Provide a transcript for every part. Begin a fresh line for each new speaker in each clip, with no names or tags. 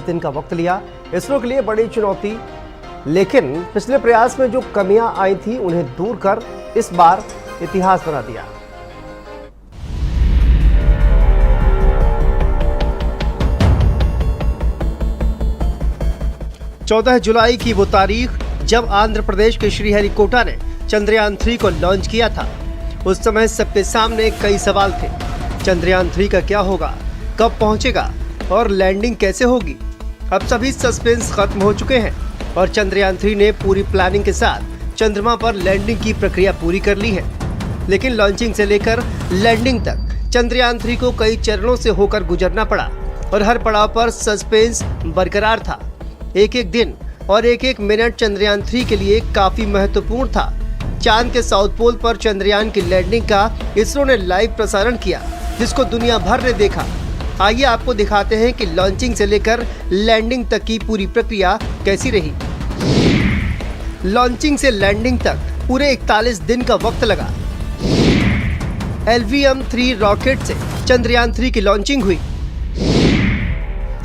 दिन का वक्त लिया। इसरो के लिए बड़ी चुनौती, लेकिन पिछले प्रयास में जो कमियां आई थी उन्हें दूर कर इस बार इतिहास बना दिया। चौदह जुलाई की वो तारीख जब आंध्र प्रदेश के श्रीहरिकोटा ने चंद्रयान 3 को लॉन्च किया था। उस समय सबके सामने कई सवाल थे। चंद्रयान 3 का क्या होगा, कब पहुंचेगा और लैंडिंग कैसे होगी। अब सभी सस्पेंस खत्म हो चुके हैं और चंद्रयान 3 ने पूरी प्लानिंग के साथ चंद्रमा पर लैंडिंग की प्रक्रिया पूरी कर ली है। लेकिन लॉन्चिंग से लेकर लैंडिंग तक चंद्रयान 3 को कई चरणों से होकर गुजरना पड़ा और हर पड़ाव पर सस्पेंस बरकरार था। एक एक दिन और एक एक मिनट चंद्रयान 3 के लिए काफी महत्वपूर्ण था। चांद के साउथ पोल पर चंद्रयान की लैंडिंग का इसरो ने लाइव प्रसारण किया, जिसको दुनिया भर ने देखा। आइए आपको दिखाते हैं कि लॉन्चिंग से लेकर लैंडिंग तक की पूरी प्रक्रिया कैसी रही। लॉन्चिंग से लैंडिंग तक पूरे 41 दिन का वक्त लगा। LVM-3 रॉकेट से चंद्रयान 3 की लॉन्चिंग हुई।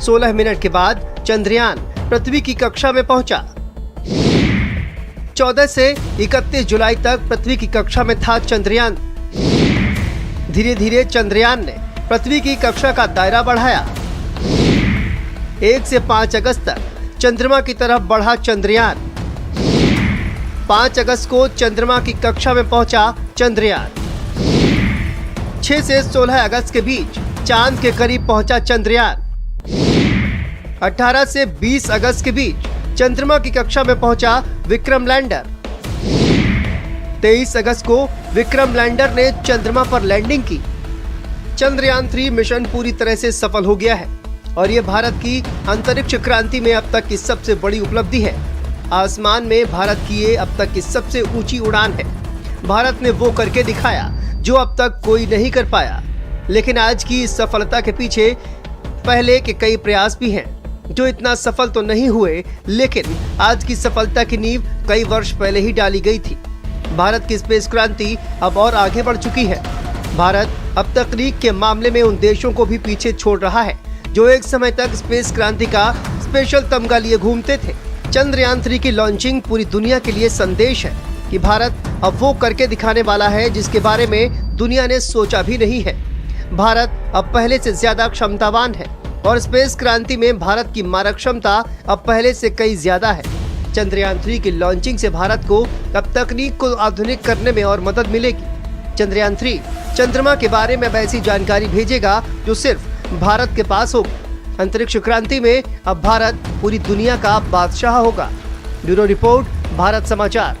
16 मिनट के बाद चंद्रयान पृथ्वी की कक्षा में पहुंचा। 14 से 31 जुलाई तक पृथ्वी की कक्षा में था चंद्रयान। धीरे धीरे चंद्रयान ने पृथ्वी की कक्षा का दायरा बढ़ाया। 1 से 5 अगस्त तक चंद्रमा की तरफ बढ़ा चंद्रयान। 5 अगस्त को चंद्रमा की कक्षा में पहुंचा चंद्रयान। 6 से 16 अगस्त के बीच चांद के करीब पहुंचा चंद्रयान। 18 से 20 अगस्त के बीच चंद्रमा की कक्षा में पहुंचा विक्रम लैंडर। 23 अगस्त को विक्रम लैंडर ने चंद्रमा पर लैंडिंग की। चंद्रयान 3 मिशन पूरी तरह से सफल हो गया है और ये भारत की अंतरिक्ष क्रांति में अब तक की सबसे बड़ी उपलब्धि है। आसमान में भारत की ये अब तक की सबसे ऊंची उड़ान है। भारत ने वो करके दिखाया जो अब तक कोई नहीं कर पाया। लेकिन आज की इस सफलता के पीछे पहले के कई प्रयास भी हैं जो इतना सफल तो नहीं हुए, लेकिन आज की सफलता की नींव कई वर्ष पहले ही डाली गई थी। भारत की स्पेस क्रांति अब और आगे बढ़ चुकी है। भारत अब तकनीक के मामले में उन देशों को भी पीछे छोड़ रहा है जो एक समय तक स्पेस क्रांति का स्पेशल तमगा लिए घूमते थे। चंद्रयान 3 की लॉन्चिंग पूरी दुनिया के लिए संदेश है कि भारत अब वो करके दिखाने वाला है जिसके बारे में दुनिया ने सोचा भी नहीं है। भारत अब पहले से ज्यादा क्षमतावान है और स्पेस क्रांति में भारत की मारक क्षमता अब पहले से कई ज्यादा है। चंद्रयान 3 की लॉन्चिंग से भारत को अब तकनीक को आधुनिक करने में और मदद मिलेगी। चंद्रयान 3 चंद्रमा के बारे में ऐसी जानकारी भेजेगा जो सिर्फ भारत के पास होगी। अंतरिक्ष क्रांति में अब भारत पूरी दुनिया का बादशाह होगा। ब्यूरो रिपोर्ट, भारत समाचार।